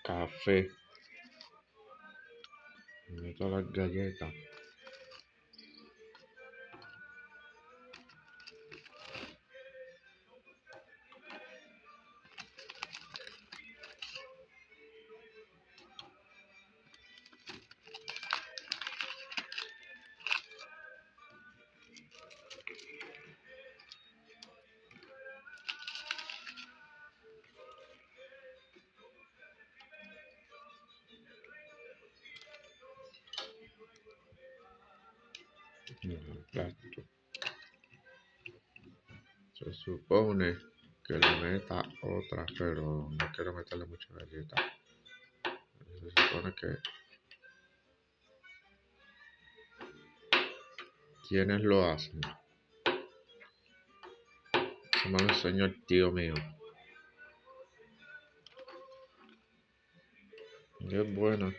café. Le meto las galletas. Se supone que le meta otra, pero no quiero meterle mucha galleta. Se supone que quienes lo hacen. Eso me lo enseñó el tío mío. Y es buena.